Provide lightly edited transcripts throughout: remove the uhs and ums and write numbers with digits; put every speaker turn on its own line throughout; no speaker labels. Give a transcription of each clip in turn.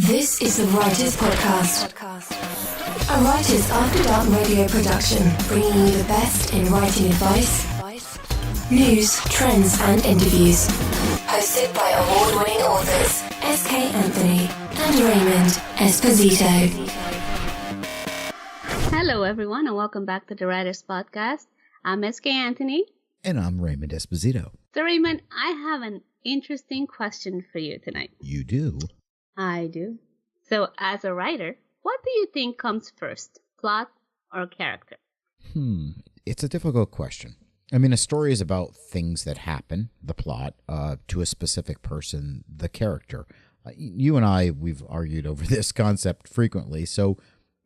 This is the Writers Podcast, a Writers After Dark radio production, bringing you the best in writing advice, news, trends, and interviews. Hosted by award-winning authors S.K. Anthony and Raymond Esposito.
Hello, everyone, and welcome back to the Writers Podcast. I'm S.K. Anthony.
And I'm Raymond Esposito.
So, Raymond, I have an interesting question for you tonight.
You do?
I do. So, as a writer, what do you think comes first, plot or character?
It's a difficult question. I mean, a story is about things that happen, the plot, to a specific person, the character. You and I, we've argued over this concept frequently, so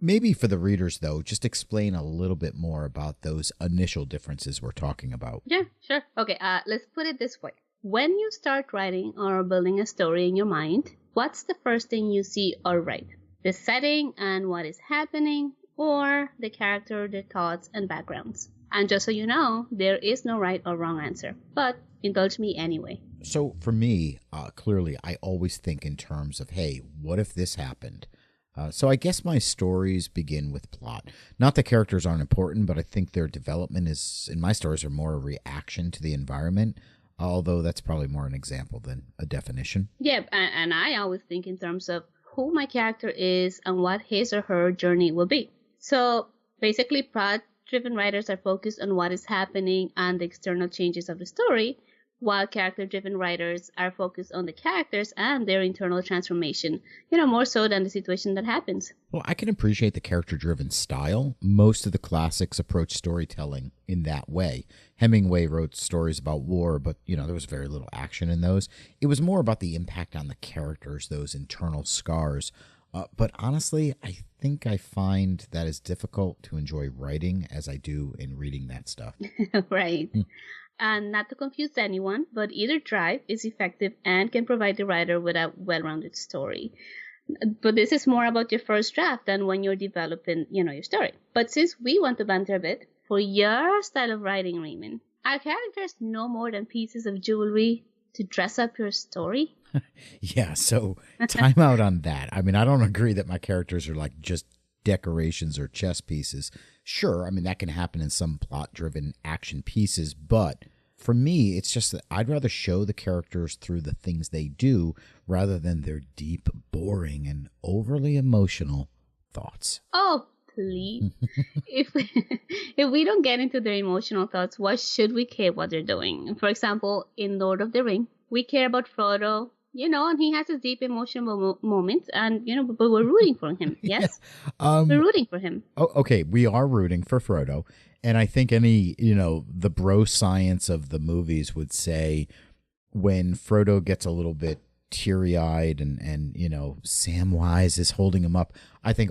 maybe for the readers, though, just explain a little bit more about those initial differences we're talking about.
Yeah, sure. Okay, let's put it this way. When you start writing or building a story in your mind, what's the first thing you see or write? The setting and what is happening, or the character, their thoughts, and backgrounds? And just so you know, there is no right or wrong answer, but indulge me anyway.
So for me, clearly, I always think in terms of, hey, what if this happened? So I guess my stories begin with plot. Not that characters aren't important, but I think their development is, in my stories, are more a reaction to the environment, although that's probably more an example than a definition.
Yeah, and I always think in terms of who my character is and what his or her journey will be. So basically, plot-driven writers are focused on what is happening and the external changes of the story, while character-driven writers are focused on the characters and their internal transformation, more so than the situation that happens.
Well, I can appreciate the character-driven style. Most of the classics approach storytelling in that way. Hemingway wrote stories about war, but, there was very little action in those. It was more about the impact on the characters, those internal scars. But honestly, I think I find that as difficult to enjoy writing as I do in reading that stuff.
Right. And not to confuse anyone, but either drive is effective and can provide the writer with a well-rounded story. But this is more about your first draft than when you're developing, your story. But since we want to banter a bit, for your style of writing, Raymond, are characters no more than pieces of jewelry to dress up your story?
Yeah, so time out on that. I mean, I don't agree that my characters are like just decorations or chess pieces. Sure, I mean, that can happen in some plot-driven action pieces, but for me, it's just that I'd rather show the characters through the things they do rather than their deep, boring, and overly emotional thoughts.
Oh, please. if we don't get into their emotional thoughts, why should we care what they're doing? For example, in Lord of the Rings, we care about Frodo, and he has his deep emotional moments, and, but we're rooting for him, yes? Yeah. We're rooting for him.
Oh, okay, we are rooting for Frodo, and I think any, the bro science of the movies would say when Frodo gets a little bit teary-eyed and Samwise is holding him up, I think,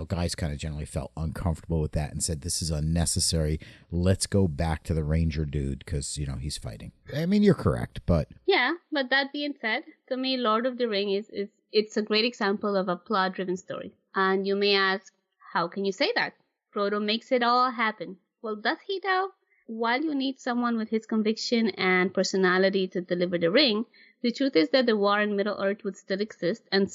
guys kind of generally felt uncomfortable with that and said, this is unnecessary. Let's go back to the ranger dude because, he's fighting. I mean, you're correct, but...
Yeah, but that being said, to me, Lord of the Rings it's a great example of a plot-driven story. And you may ask, how can you say that? Frodo makes it all happen. Well, does he though? While you need someone with his conviction and personality to deliver the ring, the truth is that the war in Middle-earth would still exist, and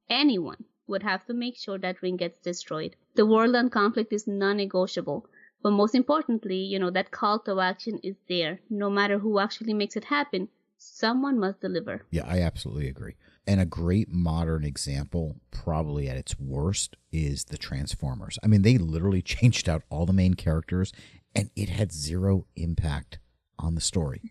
anyone, would have to make sure that ring gets destroyed. The world and conflict is non-negotiable, but most importantly, that call to action is there. No matter who actually makes it happen, someone must deliver.
Yeah, I absolutely agree. And a great modern example, probably at its worst, is the Transformers. I mean, they literally changed out all the main characters, and it had zero impact on the story.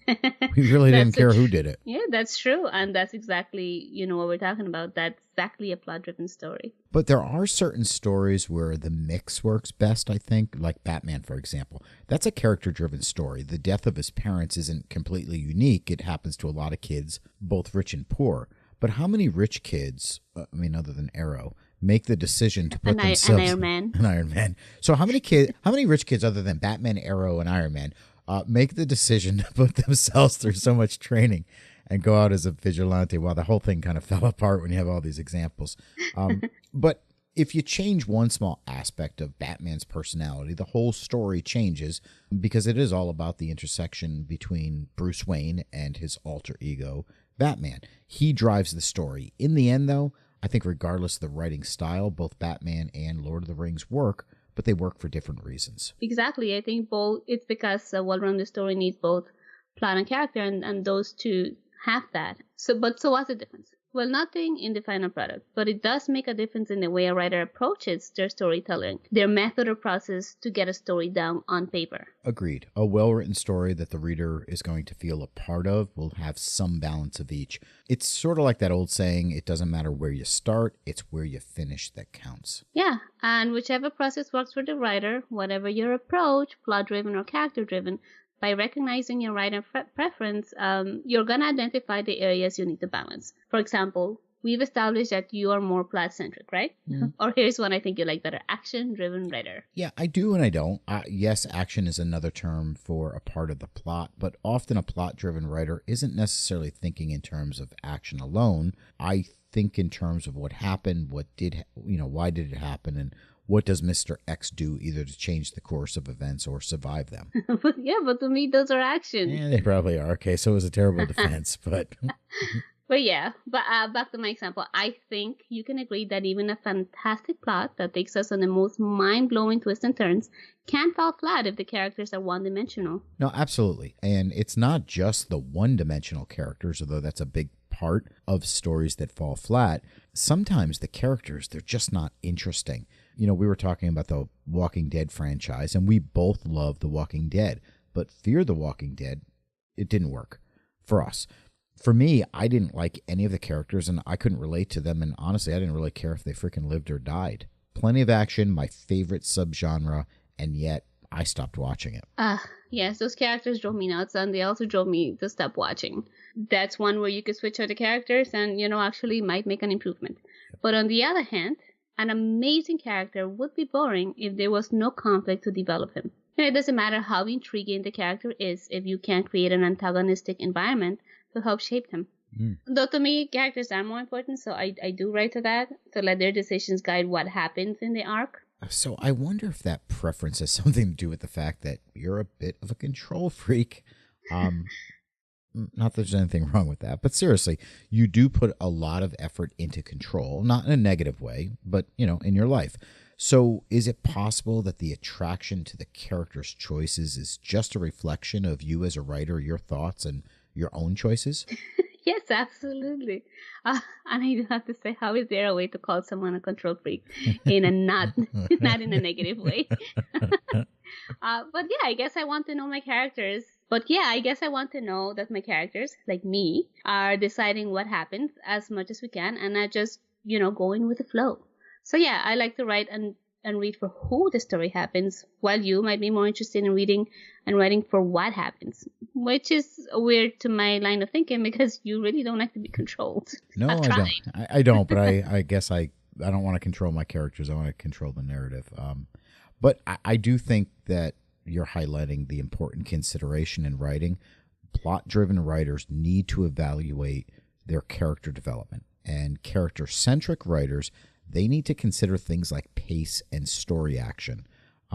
We really didn't care who did it.
Yeah, that's true. And that's exactly, what we're talking about. That's exactly a plot-driven story.
But there are certain stories where the mix works best, I think, like Batman, for example. That's a character-driven story. The death of his parents isn't completely unique. It happens to a lot of kids, both rich and poor. But how many rich kids, other than Arrow, make the decision to put themselves...
An Iron Man.
So how many rich kids, other than Batman, Arrow, and Iron Man, make the decision to put themselves through so much training and go out as a vigilante? Well, the whole thing kind of fell apart when you have all these examples. But if you change one small aspect of Batman's personality, the whole story changes because it is all about the intersection between Bruce Wayne and his alter ego, Batman. He drives the story. In the end, though, I think regardless of the writing style, both Batman and Lord of the Rings work, but they work for different reasons.
Exactly. I think both, it's because a well-rounded story needs both plot and character, and those two have that. So what's the difference? Well, nothing in the final product, but it does make a difference in the way a writer approaches their storytelling, their method or process to get a story down on paper.
Agreed. A well-written story that the reader is going to feel a part of will have some balance of each. It's sort of like that old saying, it doesn't matter where you start, it's where you finish that counts.
Yeah, and whichever process works for the writer, whatever your approach, plot-driven or character-driven, by recognizing your writer preference, you're going to identify the areas you need to balance. For example, we've established that you are more plot-centric, right? Mm. Or here's one I think you like better, action-driven writer.
Yeah, I do and I don't. Yes, action is another term for a part of the plot, but often a plot-driven writer isn't necessarily thinking in terms of action alone. I think in terms of what happened, why did it happen, and what does Mr. X do either to change the course of events or survive them?
but to me, those are action.
Yeah, they probably are. Okay, so it was a terrible defense, but...
But back to my example, I think you can agree that even a fantastic plot that takes us on the most mind-blowing twists and turns can fall flat if the characters are one-dimensional.
No, absolutely. And it's not just the one-dimensional characters, although that's a big part of stories that fall flat. Sometimes the characters, they're just not interesting. We were talking about the Walking Dead franchise, and we both love The Walking Dead. But Fear the Walking Dead, it didn't work for us. For me, I didn't like any of the characters, and I couldn't relate to them, and honestly, I didn't really care if they freaking lived or died. Plenty of action, my favorite subgenre, and yet I stopped watching it.
Yes, those characters drove me nuts, and they also drove me to stop watching. That's one where you could switch out the characters and, actually might make an improvement. But on the other hand, an amazing character would be boring if there was no conflict to develop him. It doesn't matter how intriguing the character is if you can't create an antagonistic environment to help shape them. Though to me, characters are more important, so I do write to that, to let their decisions guide what happens in the arc.
So I wonder if that preference has something to do with the fact that you're a bit of a control freak. Not that there's anything wrong with that, but seriously, you do put a lot of effort into control, not in a negative way, but, in your life. So is it possible that the attraction to the character's choices is just a reflection of you as a writer, your thoughts, and your own choices?
Yes, absolutely. And I do have to say, how is there a way to call someone a control freak in a not in a negative way? But yeah, I guess I want to know my characters. But yeah, I guess I want to know that my characters, like me, are deciding what happens as much as we can and not just, going with the flow. So yeah, I like to write and read for who the story happens, while you might be more interested in reading and writing for what happens, which is weird to my line of thinking because you really don't like to be controlled.
No, I don't. I don't, but I guess I don't want to control my characters. I want to control the narrative. But I do think that you're highlighting the important consideration in writing. Plot-driven writers need to evaluate their character development, and character-centric writers, they need to consider things like pace and story action.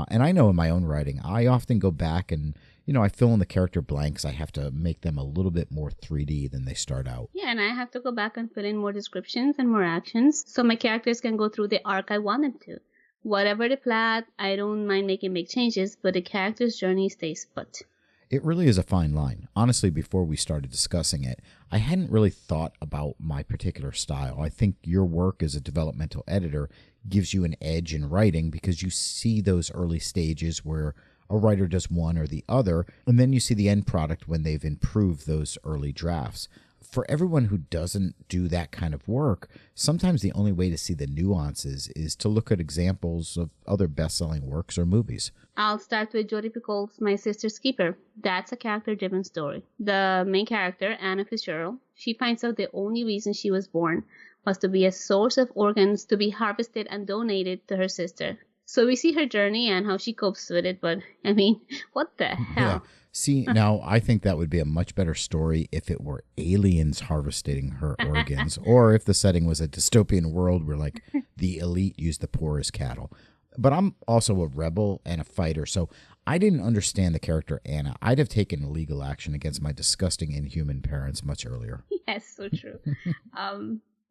And I know in my own writing, I often go back and, I fill in the character blanks. I have to make them a little bit more 3D than they start out.
Yeah, and I have to go back and fill in more descriptions and more actions so my characters can go through the arc I want them to. Whatever the plot, I don't mind making big changes, but the character's journey stays put.
It really is a fine line. Honestly, before we started discussing it, I hadn't really thought about my particular style. I think your work as a developmental editor gives you an edge in writing because you see those early stages where a writer does one or the other, and then you see the end product when they've improved those early drafts. For everyone who doesn't do that kind of work, sometimes the only way to see the nuances is to look at examples of other best-selling works or movies.
I'll start with Jodi Picoult's My Sister's Keeper. That's a character-driven story. The main character, Anna Fitzgerald, she finds out the only reason she was born was to be a source of organs to be harvested and donated to her sister. So we see her journey and how she copes with it, but I mean, what the hell?
Yeah. See, now I think that would be a much better story if it were aliens harvesting her organs, or if the setting was a dystopian world where, like, the elite use the poor as cattle. But I'm also a rebel and a fighter, so I didn't understand the character Anna. I'd have taken legal action against my disgusting, inhuman parents much earlier.
Yes, so true.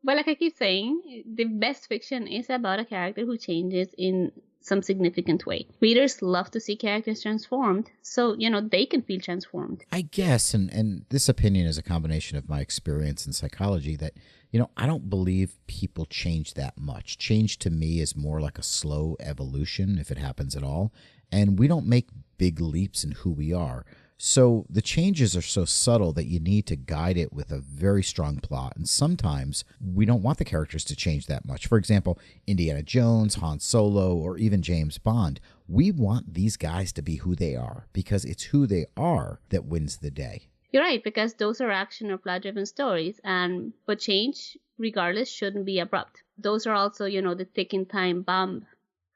But like I keep saying, the best fiction is about a character who changes in some significant way. Readers love to see characters transformed, so, they can feel transformed.
I guess, and this opinion is a combination of my experience in psychology that, I don't believe people change that much. Change to me is more like a slow evolution, if it happens at all, and we don't make big leaps in who we are. So the changes are so subtle that you need to guide it with a very strong plot. And sometimes we don't want the characters to change that much. For example, Indiana Jones, Han Solo, or even James Bond. We want these guys to be who they are because it's who they are that wins the day.
You're right, because those are action or plot-driven stories, but change, regardless, shouldn't be abrupt. Those are also, the ticking time bomb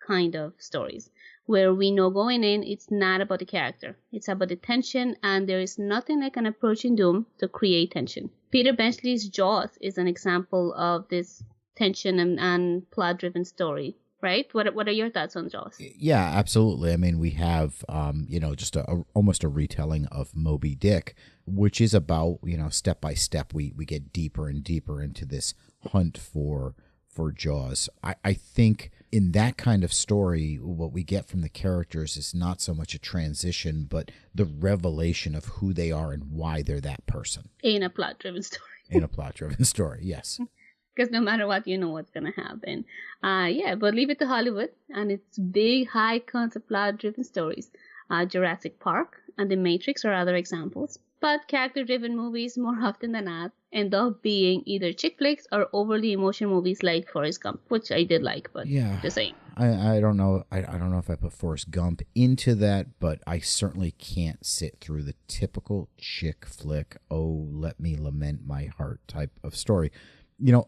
kind of stories, where we know going in it's not about the character. It's about the tension, and there is nothing like an approaching doom to create tension. Peter Benchley's Jaws is an example of this tension and plot-driven story, right? What are your thoughts on Jaws?
Yeah, absolutely. I mean, we have, just almost a retelling of Moby Dick, which is about, step by step, we get deeper and deeper into this hunt for Jaws. I think in that kind of story, what we get from the characters is not so much a transition, but the revelation of who they are and why they're that person.
In a plot-driven story.
In a plot-driven story, yes.
Because no matter what, you know what's going to happen. But leave it to Hollywood and its big, high-concept plot-driven stories. Jurassic Park and The Matrix are other examples. But character-driven movies, more often than not, end up being either chick flicks or overly emotional movies like Forrest Gump, which I did like, but just saying.
I don't know. I don't know if I put Forrest Gump into that, but I certainly can't sit through the typical chick flick, oh, let me lament my heart type of story.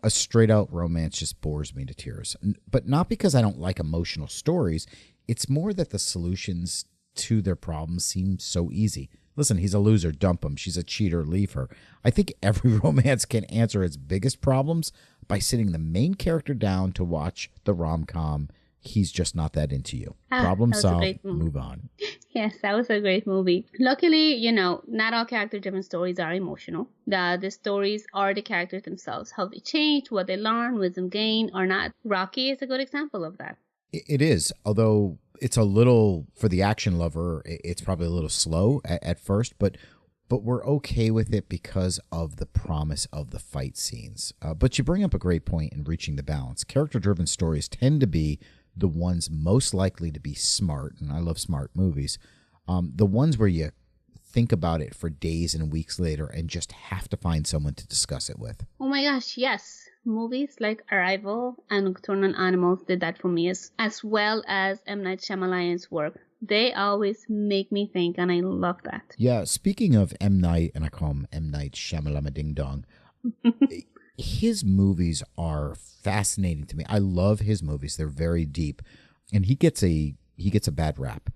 A straight-out romance just bores me to tears. But not because I don't like emotional stories. It's more that the solutions to their problems seem so easy. Listen, he's a loser, dump him. She's a cheater, leave her. I think every romance can answer its biggest problems by sitting the main character down to watch the rom-com. He's just not that into you. Problem solved, move on.
Yes, that was a great movie. Luckily, not all character-driven stories are emotional. The stories are the characters themselves, how they change, what they learn, wisdom gained or not. Rocky is a good example of that.
It is, although it's a little, for the action lover, it's probably a little slow at first, but we're okay with it because of the promise of the fight scenes. But you bring up a great point in reaching the balance. Character-driven stories tend to be the ones most likely to be smart, and I love smart movies, the ones where you think about it for days and weeks later and just have to find someone to discuss it with.
Oh my gosh, yes. Movies like Arrival and Nocturnal Animals did that for me, as well as M. Night Shyamalan's work. They always make me think, and I love that.
Yeah, speaking of M. Night, and I call him M. Night Shyamalama Ding Dong, his movies are fascinating to me. I love his movies. They're very deep, and he gets a bad rap.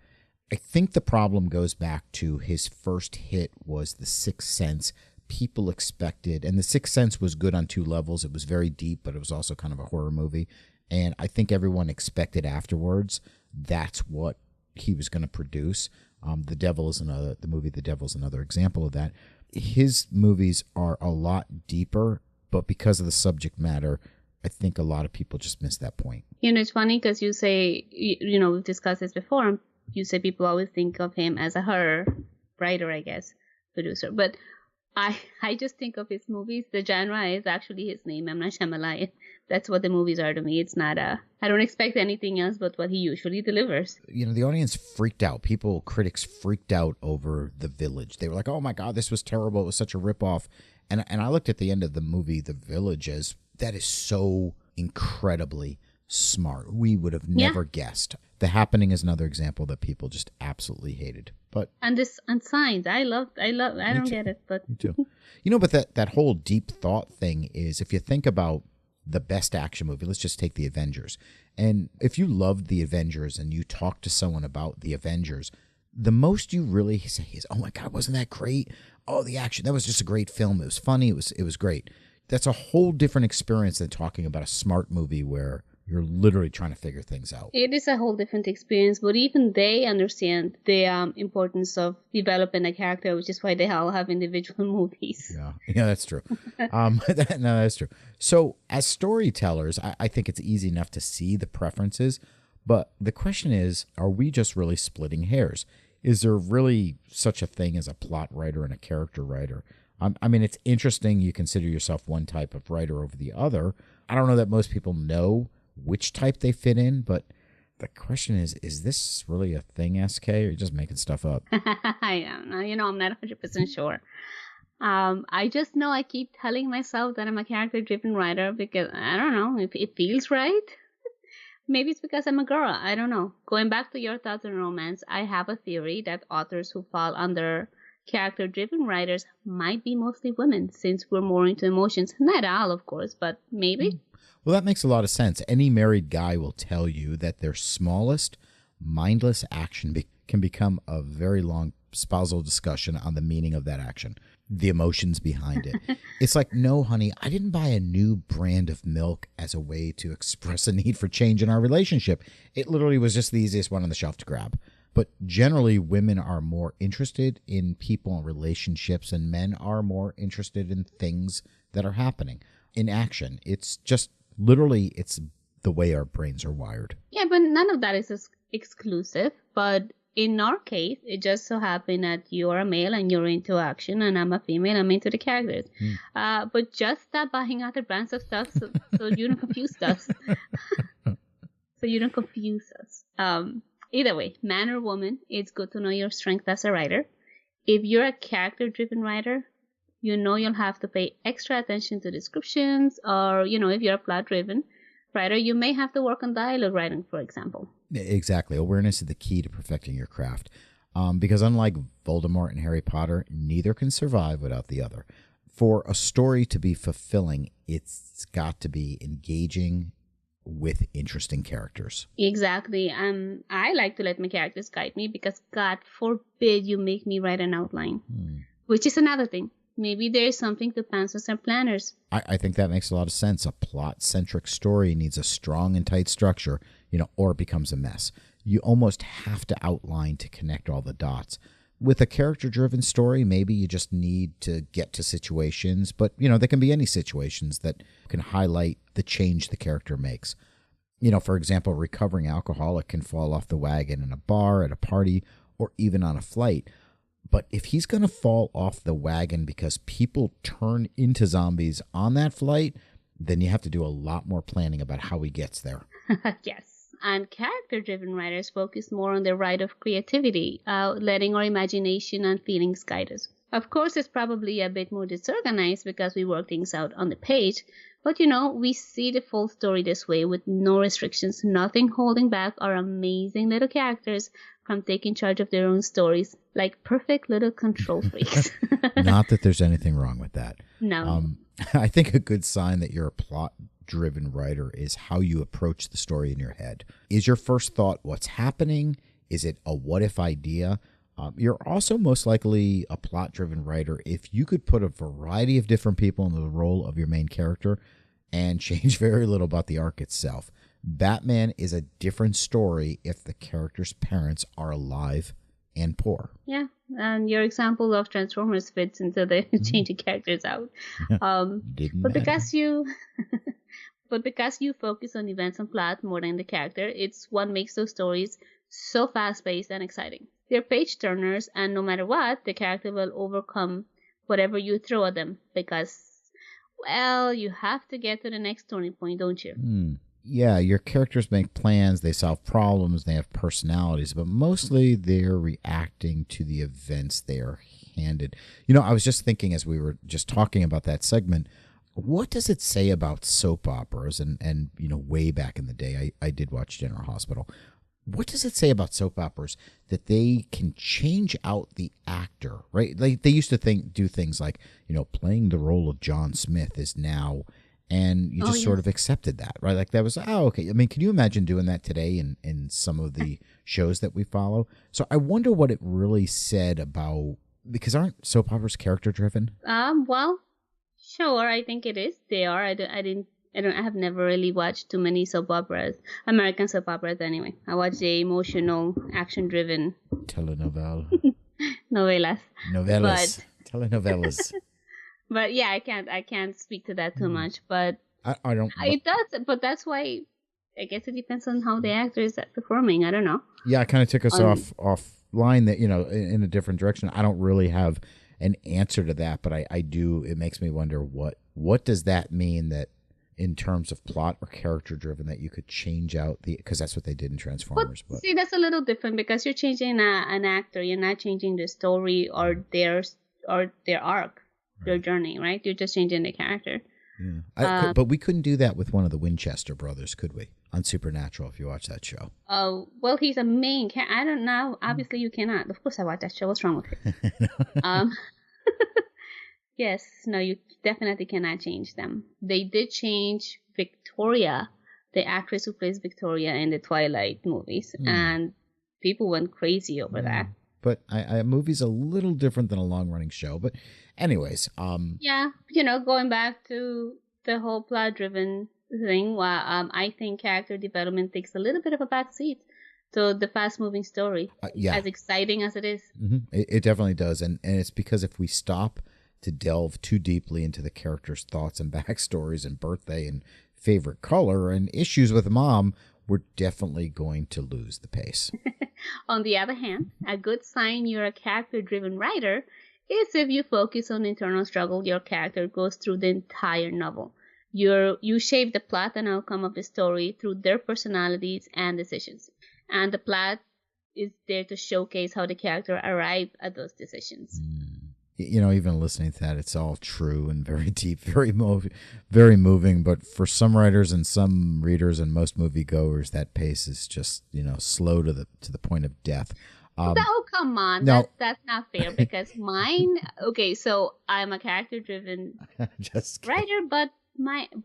I think the problem goes back to his first hit was The Sixth Sense. People expected, and The Sixth Sense was good on two levels. It was very deep, but it was also kind of a horror movie. And I think everyone expected afterwards that's what he was going to produce. The Devil is another example of that. His movies are a lot deeper, but because of the subject matter, I think a lot of people just miss that point.
It's funny because you say, we've discussed this before. You say people always think of him as a horror writer, I guess, producer. But I just think of his movies. The genre is actually his name, M. Night Shyamalan. That's what the movies are to me. It's not I don't expect anything else but what he usually delivers.
The audience freaked out. Critics freaked out over The Village. They were like, oh my God, this was terrible. It was such a ripoff. And I looked at the end of the movie, The Village, as that is so incredibly smart. We would have never guessed. The Happening is another example that people just absolutely hated. And
Signs, I don't get it, but
me too. But that whole deep thought thing is, if you think about the best action movie, let's just take The Avengers. And if you loved The Avengers and you talk to someone about The Avengers, the most you really say is, oh my God, wasn't that great? Oh, the action, that was just a great film. It was funny. It was great. That's a whole different experience than talking about a smart movie where You're literally trying to figure things out.
It is a whole different experience, but even they understand the importance of developing a character, which is why they all have individual movies.
Yeah, that's true. No, that's true. So as storytellers, I think it's easy enough to see the preferences, but the question is, are we just really splitting hairs? Is there really such a thing as a plot writer and a character writer? I mean, it's interesting you consider yourself one type of writer over the other. I don't know that most people know which type they fit in, but the question is this really a thing, SK, or are you just making stuff up?
I don't know. I'm not 100% sure. I just know I keep telling myself that I'm a character-driven writer because, I don't know, if it feels right. Maybe it's because I'm a girl. I don't know. Going back to your thoughts on romance, I have a theory that authors who fall under character-driven writers might be mostly women, since we're more into emotions. Not all, of course, but maybe.
Well, that makes a lot of sense. Any married guy will tell you that their smallest, mindless action can become a very long spousal discussion on the meaning of that action, the emotions behind it. It's like, no, honey, I didn't buy a new brand of milk as a way to express a need for change in our relationship. It literally was just the easiest one on the shelf to grab. But generally, women are more interested in people and relationships, and men are more interested in things that are happening in action. It's just literally, it's the way our brains are wired.
Yeah, but none of that is exclusive. But in our case, it just so happened that you're a male and you're into action, and I'm a female, I'm into the characters. But just stop buying other brands of stuff so you don't confuse us. Either way, man or woman, it's good to know your strength as a writer. If you're a character-driven writer, you know you'll have to pay extra attention to descriptions, or, if you're a plot-driven writer, you may have to work on dialogue writing, for example.
Exactly. Awareness is the key to perfecting your craft. Because unlike Voldemort and Harry Potter, neither can survive without the other. For a story to be fulfilling, it's got to be engaging with interesting characters.
Exactly. I like to let my characters guide me because God forbid you make me write an outline, which is another thing. Maybe there's something to pantsers and planners.
I think that makes a lot of sense. A plot-centric story needs a strong and tight structure, or it becomes a mess. You almost have to outline to connect all the dots. With a character-driven story, maybe you just need to get to situations, but, there can be any situations that can highlight the change the character makes. For example, a recovering alcoholic can fall off the wagon in a bar, at a party, or even on a flight. But if he's going to fall off the wagon because people turn into zombies on that flight, then you have to do a lot more planning about how he gets there.
Yes. And character-driven writers focus more on the right of creativity, letting our imagination and feelings guide us. Of course, it's probably a bit more disorganized because we work things out on the page, but we see the full story this way with no restrictions, nothing holding back our amazing little characters from taking charge of their own stories, like perfect little control freaks.
Not that there's anything wrong with that.
No.
I think a good sign that you're a plot-driven writer is how you approach the story in your head. Is your first thought what's happening? Is it a what-if idea? You're also most likely a plot-driven writer if you could put a variety of different people into the role of your main character and change very little about the arc itself. Batman is a different story if the character's parents are alive and poor.
Yeah, and your example of Transformers fits into the changing characters out. But because you focus on events and plot more than the character, it's what makes those stories so fast-paced and exciting. They're page-turners, and no matter what, the character will overcome whatever you throw at them because, you have to get to the next turning point, don't you?
Yeah, your characters make plans, they solve problems, they have personalities, but mostly they're reacting to the events they are handed. I was just thinking as we were just talking about that segment, what does it say about soap operas? And way back in the day, I did watch General Hospital. What does it say about soap operas that they can change out the actor, right? Like they used to do things like, playing the role of John Smith is now... And you just sort of accepted that, right? Like that was, okay. I mean, can you imagine doing that today in some of the shows that we follow? So I wonder what it really said about, because aren't soap operas character driven?
Well, sure. I think it is. They are. I I have never really watched too many soap operas, American soap operas anyway. I watch the emotional, action-driven
Telenovela.
novelas.
Novelas. Telenovelas.
But yeah, I can't speak to that too much. But
I don't.
it does. But that's why I guess it depends on how the actor is performing. I don't know.
Yeah, it kind of took us offline that, in a different direction. I don't really have an answer to that, but I do. It makes me wonder what does that mean that in terms of plot or character driven that you could change out because that's what they did in Transformers. But
see, that's a little different because you're changing an actor. You're not changing the story or their arc, their journey, right? You're just changing the character.
Yeah, but we couldn't do that with one of the Winchester brothers, could we? On Supernatural, if you watch that show.
Oh, well, he's a main character. I don't know. Obviously, you cannot. Of course, I watched that show. What's wrong with it? Yes, no, you definitely cannot change them. They did change Victoria, the actress who plays Victoria in the Twilight movies, and people went crazy over that.
But a movie's a little different than a long-running show. But anyways,
yeah, going back to the whole plot-driven thing, I think character development takes a little bit of a back seat to the fast-moving story. As exciting as it is.
Mm-hmm. It definitely does, and it's because if we stop to delve too deeply into the characters' thoughts and backstories and birthday and favorite color and issues with mom, we're definitely going to lose the pace.
On the other hand, a good sign you're a character-driven writer is if you focus on the internal struggle your character goes through the entire novel. You shape the plot and outcome of the story through their personalities and decisions. And the plot is there to showcase how the character arrived at those decisions.
Even listening to that, it's all true and very deep, very moving. But for some writers and some readers and most moviegoers, that pace is just, slow to the point of death.
Oh, come on.
No.
That's not fair because mine, okay, so I'm a character-driven writer,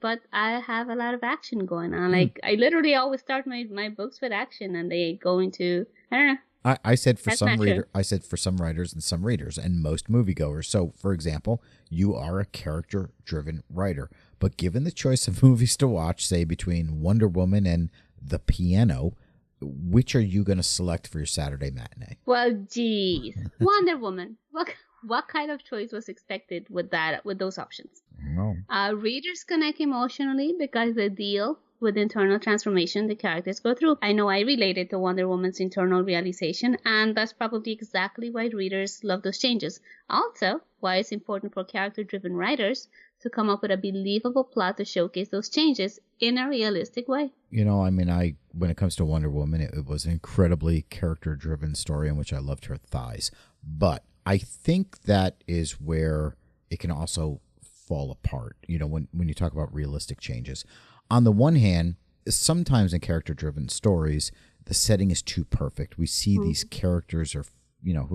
but I have a lot of action going on. Like, I literally always start my books with action and they go into, I don't know.
I said for some writers and some readers and most moviegoers. So, for example, you are a character-driven writer, but given the choice of movies to watch, say between Wonder Woman and The Piano, which are you going to select for your Saturday matinee?
Well, geez, Wonder Woman. What kind of choice was expected with those options?
No.
Readers connect emotionally because they deal with internal transformation the characters go through. I know I related to Wonder Woman's internal realization, and that's probably exactly why readers love those changes. Also, why it's important for character-driven writers to come up with a believable plot to showcase those changes in a realistic way.
When it comes to Wonder Woman, it was an incredibly character-driven story in which I loved her thighs. But I think that is where it can also fall apart, when you talk about realistic changes. On the one hand, sometimes in character-driven stories, the setting is too perfect. We see these characters who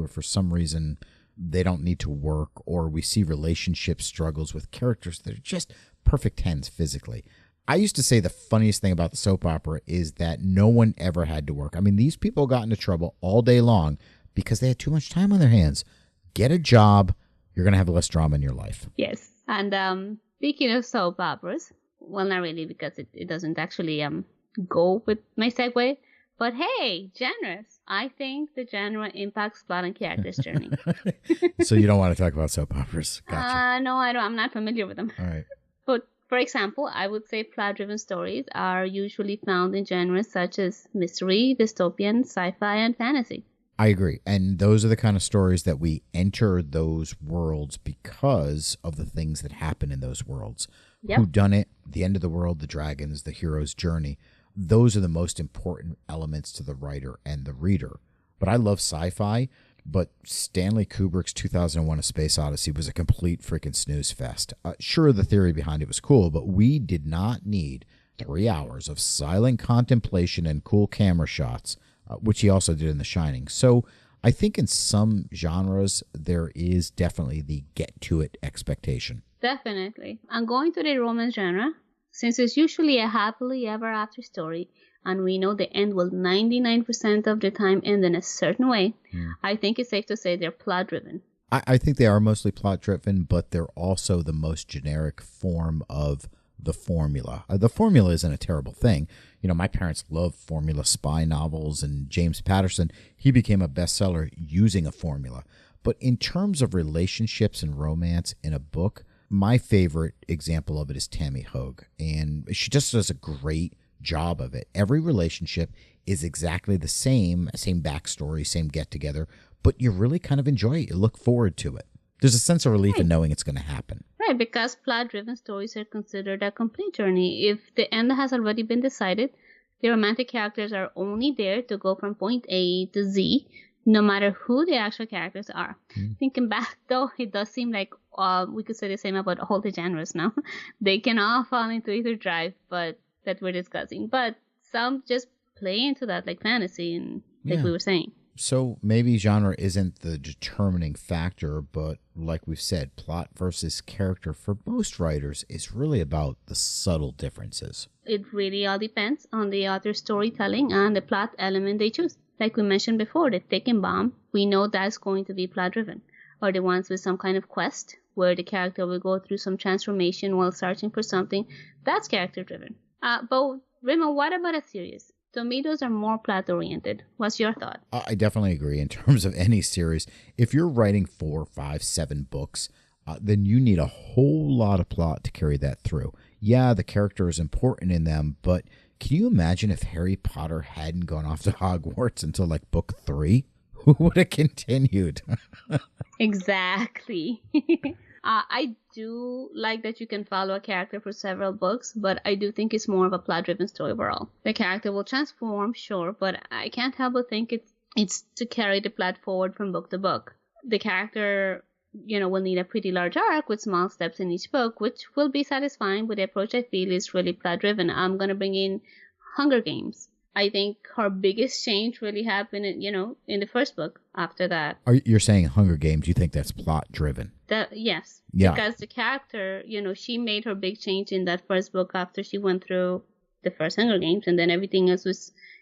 are for some reason they don't need to work, or we see relationship struggles with characters that are just perfect 10s physically. I used to say the funniest thing about the soap opera is that no one ever had to work. I mean, these people got into trouble all day long because they had too much time on their hands. Get a job. You're going to have less drama in your life.
Yes. And speaking of soap operas, well, not really, because it doesn't actually go with my segue. But hey, genres. I think the genre impacts plot and character's journey.
So you don't want to talk about soap operas? Gotcha.
No, I don't. I'm not familiar with them.
All right.
But for example, I would say plot-driven stories are usually found in genres such as mystery, dystopian, sci-fi, and fantasy.
I agree. And those are the kind of stories that we enter those worlds because of the things that happen in those worlds.
Yep.
Who done it, the end of the world, the dragons, the hero's journey. Those are the most important elements to the writer and the reader. But I love sci-fi, but Stanley Kubrick's 2001 A Space Odyssey was a complete freaking snooze fest. Sure, the theory behind it was cool, but we did not need 3 hours of silent contemplation and cool camera shots, which he also did in The Shining. So I think in some genres, there is definitely the get-to-it expectation.
Definitely. I'm going to the romance genre, since it's usually a happily ever after story, and we know the end will 99% of the time end in a certain way. I think it's safe to say they're plot-driven.
I think they are mostly plot-driven, but they're also the most generic form of the formula. The formula isn't a terrible thing. You know, my parents love formula spy novels, and James Patterson, he became a bestseller using a formula. But in terms of relationships and romance in a book, my favorite example of it is Tammy Hogue, and she just does a great job of it. Every relationship is exactly the same backstory, same get-together, but you really kind of enjoy it. You look forward to it. There's a sense of relief in knowing it's going to happen.
Right, because plot-driven stories are considered a complete journey. If the end has already been decided, the romantic characters are only there to go from point A to Z, no matter who the actual characters are. Thinking back, though, it does seem like we could say the same about all the genres now. They can all fall into either drive, but that we're discussing. But some just play into that, like fantasy, and like we were saying.
So maybe genre isn't the determining factor, but like we've said, plot versus character for most writers is really about the subtle differences.
It really all depends on the author's storytelling and the plot element they choose. Like we mentioned before, the Thick and Bomb, we know that's going to be plot-driven. Or the ones with some kind of quest, where the character will go through some transformation while searching for something, that's character-driven. But Rima, what about a series? To me, those are more plot-oriented. What's your thought?
I definitely agree. In terms of any series, if you're writing 4, 5, 7 books, then you need a whole lot of plot to carry that through. Yeah, the character is important in them, but can you imagine if Harry Potter hadn't gone off to Hogwarts until like book 3? Who would have continued?
Exactly. I do like that you can follow a character for several books, but I do think it's more of a plot-driven story overall. The character will transform, sure, but I can't help but think it's to carry the plot forward from book to book. The character, will need a pretty large arc with small steps in each book, which will be satisfying, but the approach I feel is really plot-driven. I'm going to bring in Hunger Games. I think her biggest change really happened, in the first book. After that,
You're saying Hunger Games? You think that's plot driven?
Yes.
Yeah.
Because the character, she made her big change in that first book after she went through the first Hunger Games, and then everything else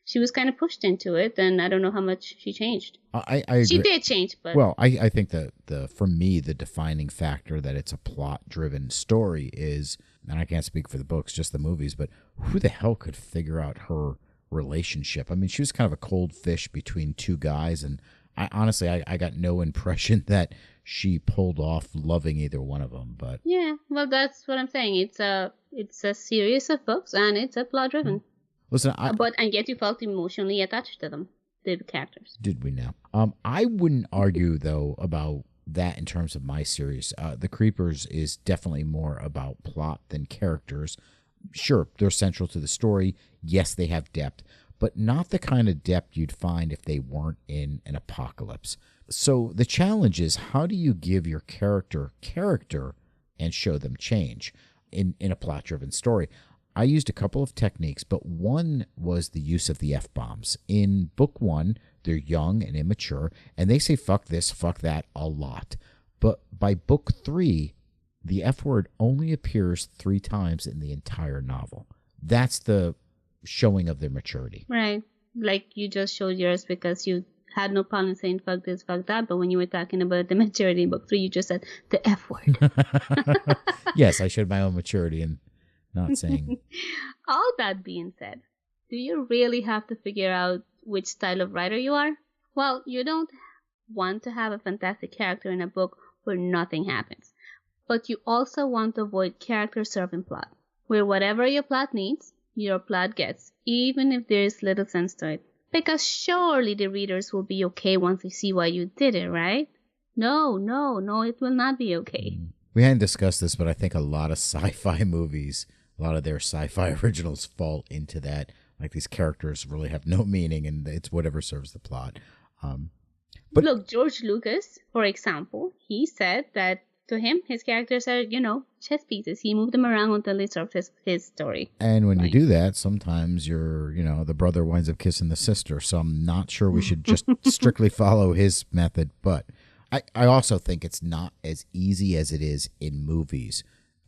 she was kind of pushed into it, and I don't know how much she changed.
I agree.
She did change, but
I think that for me the defining factor that it's a plot driven story is, and I can't speak for the books, just the movies, but who the hell could figure out her relationship? I mean, she was kind of a cold fish between two guys, and I honestly got no impression that she pulled off loving either one of them. But
yeah, well, that's what I'm saying. It's a series of books, and it's a plot driven.
Listen,
and yet you felt emotionally attached to them, the characters.
Did we now? I wouldn't argue though about that in terms of my series. The Creepers is definitely more about plot than characters. Sure, they're central to the story. Yes, they have depth, but not the kind of depth you'd find if they weren't in an apocalypse. So the challenge is, how do you give your character and show them change in a plot-driven story? I used a couple of techniques, but one was the use of the F-bombs. In book 1, they're young and immature, and they say fuck this, fuck that a lot. But by book 3, the F word only appears 3 times in the entire novel. That's the showing of their maturity.
Right. Like you just showed yours because you had no problem saying fuck this, fuck that, but when you were talking about the maturity in book 3, you just said the F word.
Yes, I showed my own maturity in not saying.
All that being said, do you really have to figure out which style of writer you are? Well, you don't want to have a fantastic character in a book where nothing happens. But you also want to avoid character-serving plot, where whatever your plot needs, your plot gets, even if there is little sense to it. Because surely the readers will be okay once they see why you did it, right? No, it will not be okay.
We hadn't discussed this, but I think a lot of sci-fi movies, a lot of their sci-fi originals fall into that. Like, these characters really have no meaning, and it's whatever serves the plot. But
look, George Lucas, for example, he said that to him, his characters are, chess pieces. He moved them around until they served his story.
And when you do that, sometimes the brother winds up kissing the sister. So I'm not sure we should just strictly follow his method. But I also think it's not as easy as it is in movies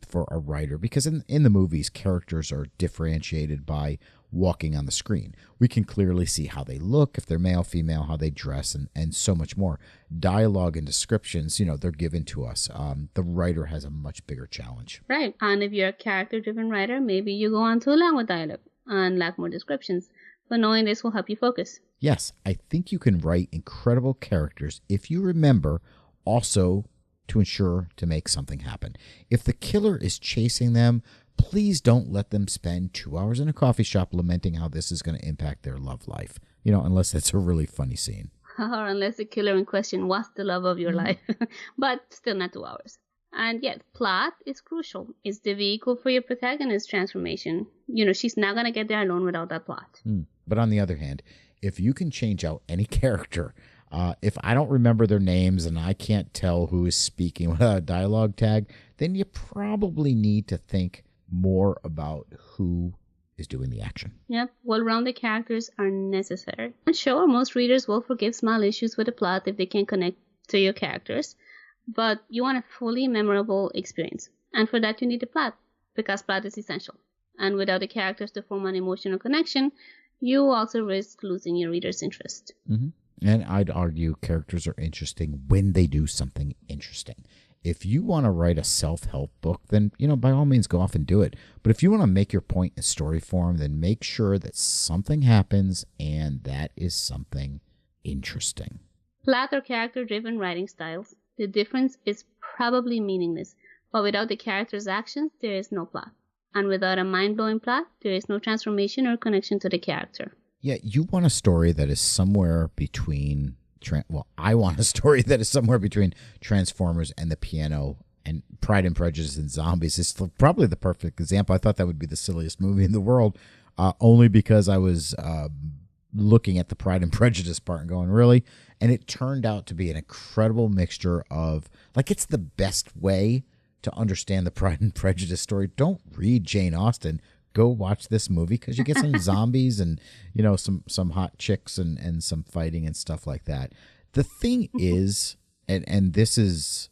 for a writer, because in the movies, characters are differentiated by walking on the screen. We can clearly see how they look, if they're male, female, how they dress, and so much more. Dialogue and descriptions, they're given to us. The writer has a much bigger challenge.
Right. And if you're a character-driven writer, maybe you go on too long with dialogue and lack more descriptions. But knowing this will help you focus.
Yes, I think you can write incredible characters if you remember also to ensure to make something happen. If the killer is chasing them, please don't let them spend 2 hours in a coffee shop lamenting how this is going to impact their love life, unless it's a really funny scene.
Or unless the killer in question was the love of your life. But still not 2 hours. And yet, plot is crucial. It's the vehicle for your protagonist's transformation. She's not going to get there alone without that plot.
But on the other hand, if you can change out any character, if I don't remember their names and I can't tell who is speaking without a dialogue tag, then you probably need to think more about who is doing the action.
Yep, well-rounded characters are necessary. And sure, most readers will forgive small issues with the plot if they can connect to your characters, but you want a fully memorable experience. And for that, you need a plot, because plot is essential. And without the characters to form an emotional connection, you also risk losing your reader's interest.
Mm-hmm. And I'd argue characters are interesting when they do something interesting. If you want to write a self-help book, then, by all means, go off and do it. But if you want to make your point in story form, then make sure that something happens and that is something interesting.
Plot or character-driven writing styles. The difference is probably meaningless, but without the character's actions, there is no plot. And without a mind-blowing plot, there is no transformation or connection to the character.
Yeah, you want a story that is somewhere between... I want a story that is somewhere between Transformers and The Piano, and Pride and Prejudice and Zombies. It's probably the perfect example. I thought that would be the silliest movie in the world, only because I was looking at the Pride and Prejudice part and going, really? And it turned out to be an incredible mixture of, it's the best way to understand the Pride and Prejudice story. Don't read Jane Austen. Go watch this movie, because you get some zombies and, some hot chicks and some fighting and stuff like that. The thing is, and this is,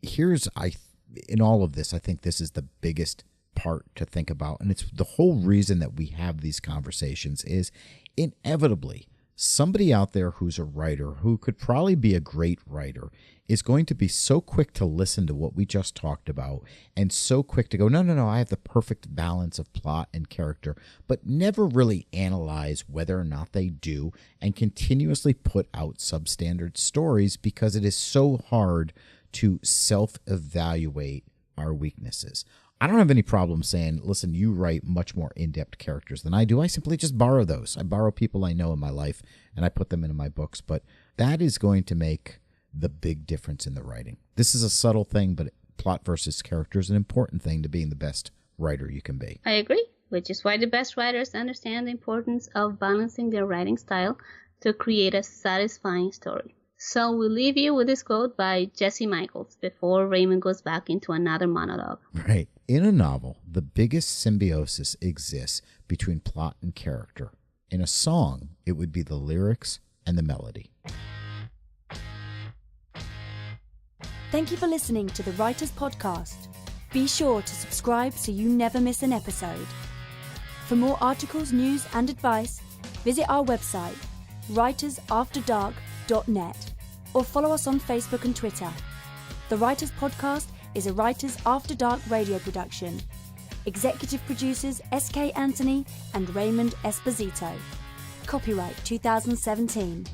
in all of this, I think this is the biggest part to think about. And it's the whole reason that we have these conversations is inevitably somebody out there who's a writer, who could probably be a great writer, is going to be so quick to listen to what we just talked about and so quick to go, no, I have the perfect balance of plot and character, but never really analyze whether or not they do, and continuously put out substandard stories because it is so hard to self-evaluate our weaknesses. I don't have any problem saying, listen, you write much more in-depth characters than I do. I simply just borrow those. I borrow people I know in my life, and I put them into my books. But that is going to make the big difference in the writing. This is a subtle thing, but plot versus character is an important thing to being the best writer you can be.
I agree, which is why the best writers understand the importance of balancing their writing style to create a satisfying story. So we'll leave you with this quote by Jesse Michaels before Raymond goes back into another monologue.
Right. In a novel, the biggest symbiosis exists between plot and character. In a song, it would be the lyrics and the melody.
Thank you for listening to the Writers Podcast. Be sure to subscribe so you never miss an episode. For more articles, news and advice, visit our website, writersafterdark.net, or follow us on Facebook and Twitter. The Writers Podcast is a Writers After Dark radio production. Executive producers SK Anthony and Raymond Esposito. Copyright 2017.